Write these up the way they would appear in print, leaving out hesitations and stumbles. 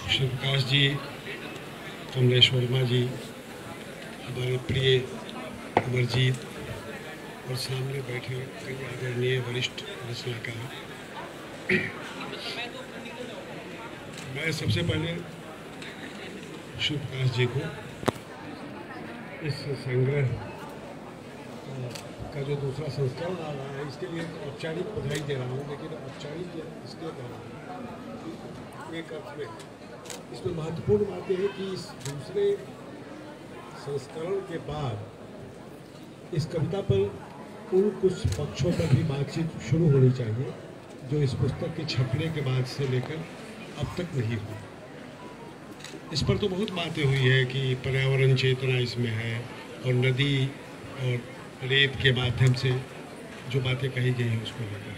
श्री प्रकाश जी, कमलेश वर्मा जी, हमारे प्रिय अमरजीत और सामने बैठे कई आदरणीय वरिष्ठ रचनाकार। मैं सबसे पहले श्री प्रकाश जी को इस संग्रह का जो दूसरा संस्करण आ रहा है इसके लिए औपचारिक बधाई दे रहा हूँ, लेकिन औपचारिक इसलिए दे रहा हूँ एक अर्थ में इसमें महत्वपूर्ण बात यह है कि इस दूसरे संस्करण के बाद इस कविता पर उन कुछ पक्षों पर भी बातचीत शुरू होनी चाहिए जो इस पुस्तक के छपने के बाद से लेकर अब तक नहीं हुई। इस पर तो बहुत बातें हुई है कि पर्यावरण चेतना इसमें है और नदी और रेत के माध्यम से जो बातें कही गई हैं उसको लेकर,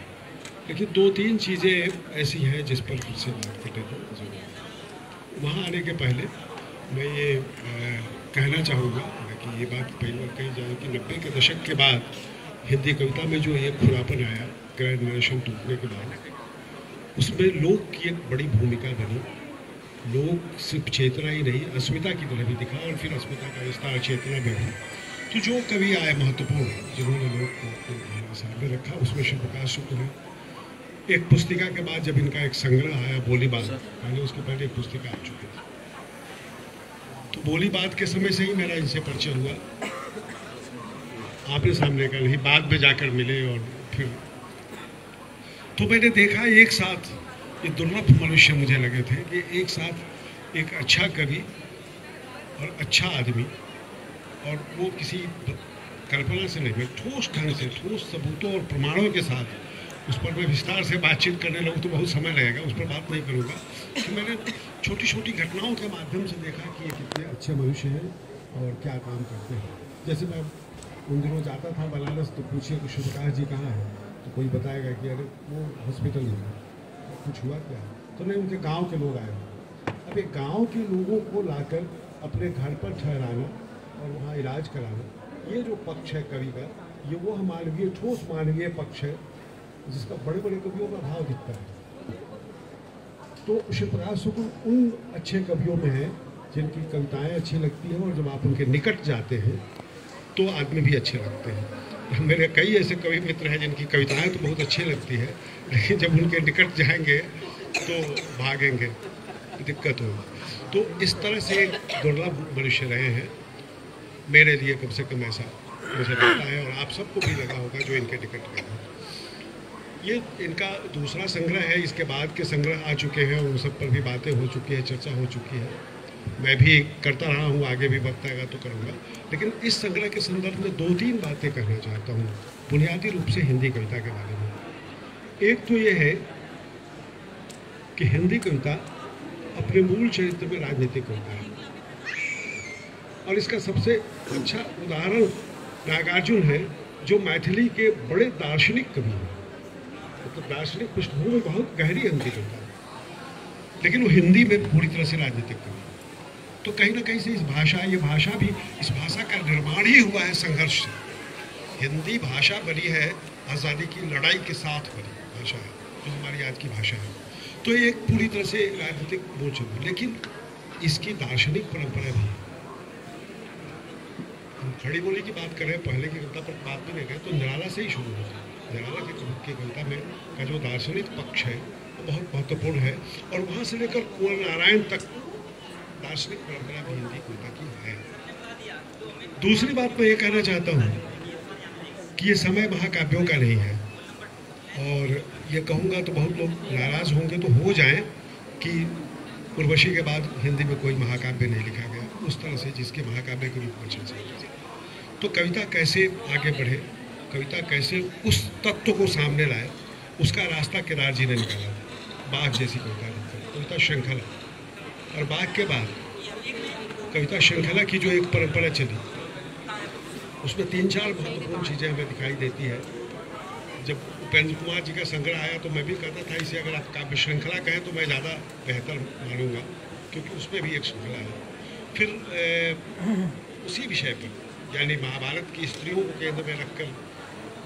लेकिन दो तीन चीज़ें ऐसी हैं जिस पर फिर से बात करने को जरूरी है। वहाँ आने के पहले मैं ये कहना चाहूँगा कि ये बात पहली बार कही जाए कि 90 के दशक के बाद हिंदी कविता में जो ये खुलापन आया ग्रैंड नरेशन टूटने के बाद, उसमें लोक की एक बड़ी भूमिका बनी। लोक सिर्फ चेतना ही नहीं अस्मिता की तरह भी दिखा और फिर अस्मिता का विस्तार चेतना में भी। तो जो कवि आए महत्वपूर्ण जिन्होंने लोक को सामने रखा उसमें श्री प्रकाश शुक्ल है। एक पुस्तिका के बाद जब इनका एक संग्रह आया बोली बात, पहले उसके पहले एक पुस्तिका आ चुकी थी, तो बोली बात के समय से ही मेरा इनसे परिचय हुआ। आपने सामने का नहीं, बाद में जाकर मिले और फिर तो मैंने देखा एक साथ ये दुर्लभ मनुष्य मुझे लगे थे कि एक साथ एक अच्छा कवि और अच्छा आदमी, और वो किसी कल्पना से नहीं, ठोस ढंग से ठोस सबूतों और प्रमाणों के साथ उस पर मैं विस्तार से बातचीत करने लगूँ तो बहुत समय लगेगा, उस पर बात नहीं करूँगा। तो मैंने छोटी छोटी घटनाओं के माध्यम से देखा कि ये कितने अच्छे मनुष्य हैं और क्या काम करते हैं। जैसे मैं उन दिनों जाता था बनारस तो पूछिए कि श्री प्रकाश जी कहाँ हैं, तो कोई बताएगा कि अरे वो हॉस्पिटल में है, कुछ हुआ क्या, तो नहीं उनके गांव के लोग आए। अब एक गांव के लोगों को लाकर अपने घर पर ठहराना और वहाँ इलाज कराना, ये जो पक्ष है कवि का, ये वो मानवीय ठोस मानवीय पक्ष है जिसका बड़े बड़े कवियों का भाव दिखता है। तो श्री प्रकाश शुक्ल उन अच्छे कवियों में है जिनकी कविताएं अच्छी लगती हैं और जब आप उनके निकट जाते हैं तो आदमी भी अच्छे लगते हैं। मेरे कई ऐसे कवि मित्र हैं जिनकी कविताएं तो बहुत अच्छी लगती है, लेकिन जब उनके निकट जाएंगे तो भागेंगे, दिक्कत होगी। तो इस तरह से एक दुर्लभ मनुष्य रहे हैं मेरे लिए, कम से कम ऐसा मुझे लगता है और आप सबको भी लगा होगा जो इनके निकट गए। ये इनका दूसरा संग्रह है, इसके बाद के संग्रह आ चुके हैं और उन सब पर भी बातें हो चुकी है, चर्चा हो चुकी है, मैं भी करता रहा हूँ, आगे भी वक्त आएगा तो करूँगा। लेकिन इस संग्रह के संदर्भ में दो तीन बातें कहना चाहता हूँ बुनियादी रूप से हिंदी कविता के बारे में। एक तो ये है कि हिंदी कविता अपने मूल चरित्र में राजनीतिक कविता है और इसका सबसे अच्छा उदाहरण नागार्जुन है जो मैथिली के बड़े दार्शनिक कवि हैं, मतलब दार्शनिक पृष्ठभूमि बहुत गहरी है उनकी कविता, लेकिन वो हिंदी में पूरी तरह से राजनीतिक कवि। तो कहीं ना कहीं से इस भाषा, ये भाषा भी, इस भाषा का निर्माण ही हुआ है संघर्ष से। हिंदी भाषा बनी है आज़ादी की लड़ाई के साथ बनी भाषा है जो हमारी आज की भाषा है। तो ये एक पूरी तरह से राजनीतिक मोर्चा है, लेकिन इसकी दार्शनिक परंपरा भी है। हम खड़ी बोली की बात करें, पहले की कविता पर बात भी नहीं करें तो निराला से ही शुरू होता है। निराला की कविता में का जो दार्शनिक पक्ष है वो बहुत महत्वपूर्ण है और वहाँ से लेकर कुंवर नारायण तक दार्शनिक परंपरा भी हिंदी कविता की है। दूसरी बात मैं ये कहना चाहता हूँ कि ये समय महाकाव्यों का नहीं है, और ये कहूँगा तो बहुत लोग नाराज़ होंगे, तो हो जाएं कि उर्वशी के बाद हिंदी में कोई महाकाव्य नहीं लिखा गया उस तरह से जिसके महाकाव्य के रूप में चर्चा। तो कविता कैसे आगे बढ़े, कविता कैसे उस तत्व को सामने लाए, उसका रास्ता किरार जी ने निकाला। बाघ जैसी कविता श्रृंखला, और बाघ के बाद कविता श्रृंखला की जो एक परंपरा चली उसमें तीन चार महत्वपूर्ण चीज़ें हमें दिखाई देती है। जब उपेंद्र कुमार जी का संग्रह आया तो मैं भी कहता था इसे अगर आप काव्य श्रृंखला कहें तो मैं ज़्यादा बेहतर मानूंगा, क्योंकि उसमें भी एक श्रृंखला है। फिर उसी विषय पर यानी महाभारत की स्त्रियों को केंद्र में रखकर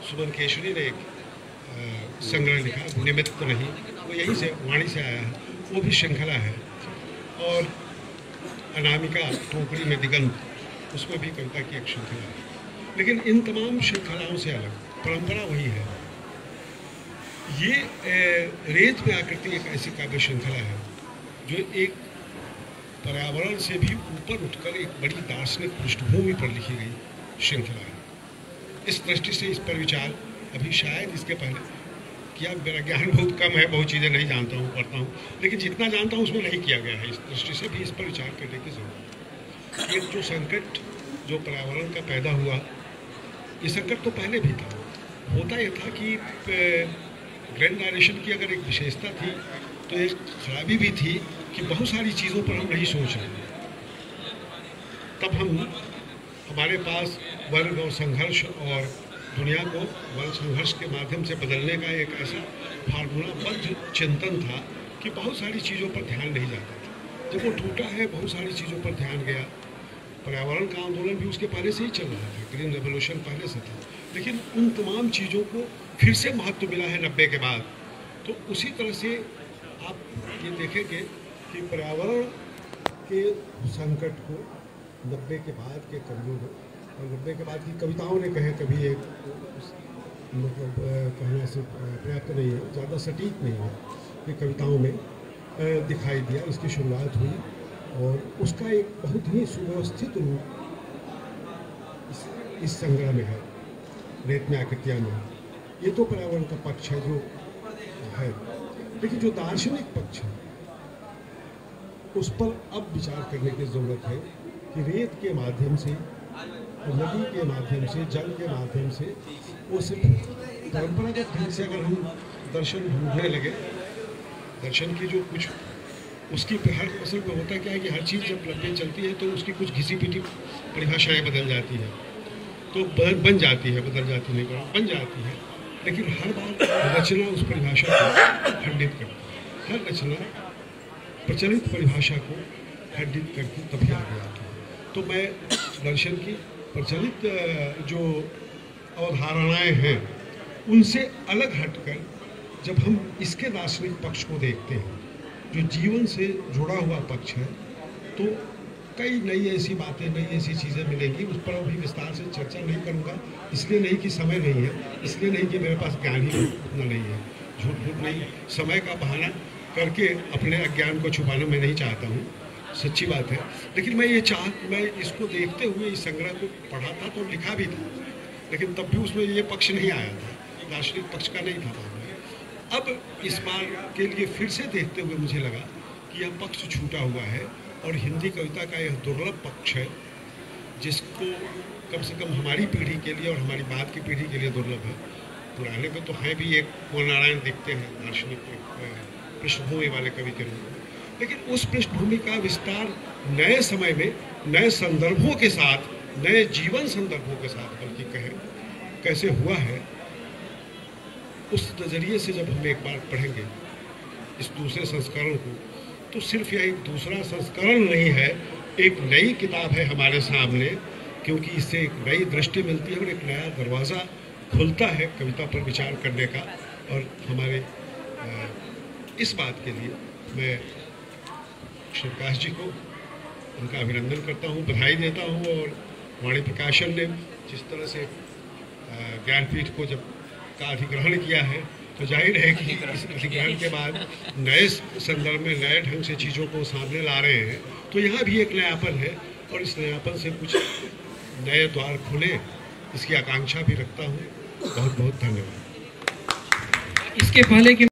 सुमन केशरी ने एक संग्रह लिखा, निमित्त नहीं, वो यहीं से वाणी से आया है, वो भी श्रृंखला है। और अनामिका टोकरी में दिगंत, उसमें भी कविता की एक श्रृंखला है। लेकिन इन तमाम श्रृंखलाओं से अलग परंपरा वही है। ये रेत में आकृति एक ऐसी काव्य श्रृंखला है जो एक पर्यावरण से भी ऊपर उठकर एक बड़ी दार्शनिक पृष्ठभूमि पर लिखी गई श्रृंखला है। इस दृष्टि से इस पर विचार अभी शायद इसके पहले किया, मेरा ज्ञान बहुत कम है, बहुत चीज़ें नहीं जानता हूँ, पढ़ता हूँ, लेकिन जितना जानता हूँ उसमें नहीं किया गया है। इस दृष्टि से भी इस पर विचार करने की जरूरत है। एक जो संकट जो पर्यावरण का पैदा हुआ, ये संकट तो पहले भी था। होता यह था कि ग्रैंड नारेशन की अगर एक विशेषता थी तो एक खराबी भी थी कि बहुत सारी चीज़ों पर हम नहीं सोच रहे। तब हमारे पास वर्ग और संघर्ष और दुनिया को वर्ग संघर्ष के माध्यम से बदलने का एक ऐसा फार्मूलाबद्ध चिंतन था कि बहुत सारी चीज़ों पर ध्यान नहीं जाता था। जब वो टूटा है, बहुत सारी चीज़ों पर ध्यान गया। पर्यावरण का आंदोलन भी उसके पहले से ही चल रहा था, ग्रीन रेवोल्यूशन पहले से था, लेकिन उन तमाम चीज़ों को फिर से महत्व मिला है 90 के बाद। तो उसी तरह से आप ये देखेंगे कि पर्यावरण के संकट को 90 के बाद के कवियों ने, और 90 के बाद की कविताओं ने कहे, कभी एक मतलब कहना से पर्याप्त नहीं है, ज़्यादा सटीक नहीं है, कि कविताओं में दिखाई दिया। इसकी शुरुआत हुई और उसका एक बहुत ही सुव्यवस्थित रूप इस संग्रह में है, रेत में आकृतियाँ में। ये तो पर्यावरण का पक्ष है जो है, लेकिन जो दार्शनिक पक्ष है उस पर अब विचार करने की ज़रूरत है कि रेत के माध्यम से, नदी के माध्यम से, जल के माध्यम से, वो सिर्फ परंपरागत ढंग से अगर हम दर्शन ढूंढने लगे, दर्शन की जो कुछ उसकी हर फसल में होता क्या है कि हर चीज़ जब लंबी चलती है तो उसकी कुछ घिसी पिटी परिभाषाएँ बदल जाती है, तो बन जाती है, बदल जाती नहीं, बन जाती है। लेकिन हर बार रचना उस परिभाषा को खंडित करती है। हर रचना प्रचलित परिभाषा को खंडित करके तभी आगे आती है। तो मैं दर्शन की प्रचलित जो अवधारणाएं हैं उनसे अलग हटकर जब हम इसके दार्शनिक पक्ष को देखते हैं, जो जीवन से जुड़ा हुआ पक्ष है, तो कई नई ऐसी बातें, नई ऐसी चीज़ें मिलेंगी। उस पर अभी विस्तार से चर्चा नहीं करूँगा, इसलिए नहीं कि समय नहीं है, इसलिए नहीं कि मेरे पास ज्ञान ही उतना नहीं है। झूठ नहीं, समय का बहाना करके अपने अज्ञान को छुपाना मैं नहीं चाहता हूँ, सच्ची बात है। लेकिन मैं इसको देखते हुए इस संग्रह को पढ़ा था तो लिखा भी था, लेकिन तब भी उसमें ये पक्ष नहीं आया था, दार्शनिक पक्ष का नहीं था। अब इस बार के लिए फिर से देखते हुए मुझे लगा कि यह पक्ष छूटा हुआ है और हिंदी कविता का यह दुर्लभ पक्ष है, जिसको कम से कम हमारी पीढ़ी के लिए और हमारी बाद की पीढ़ी के लिए दुर्लभ है। पुराने में तो है भी, एक कुंवर नारायण दिखते हैं दार्शनिक पृष्ठभूमि वाले कवि के रूप में, लेकिन उस पृष्ठभूमि का विस्तार नए समय में, नए संदर्भों के साथ, नए जीवन संदर्भों के साथ बल्कि कहें कैसे हुआ है, उस नज़रिए से जब हम एक बार पढ़ेंगे इस दूसरे संस्करण को, तो सिर्फ यह एक दूसरा संस्करण नहीं है, एक नई किताब है हमारे सामने, क्योंकि इससे एक नई दृष्टि मिलती है और एक नया दरवाज़ा खुलता है कविता पर विचार करने का। और हमारे इस बात के लिए मैं शिवकाश जी को उनका अभिनंदन करता हूँ, बधाई देता हूँ। और वाणी प्रकाशन ने जिस तरह से ज्ञानपीठ को जब का अधिग्रहण किया है, तो जाहिर है कि इस अधिग्रहण के बाद नए संदर्भ में नए ढंग से चीज़ों को सामने ला रहे हैं, तो यहाँ भी एक नयापन है और इस नयापन से कुछ नए द्वार खुले, इसकी आकांक्षा भी रखता हूँ। बहुत बहुत धन्यवाद। इसके पहले कि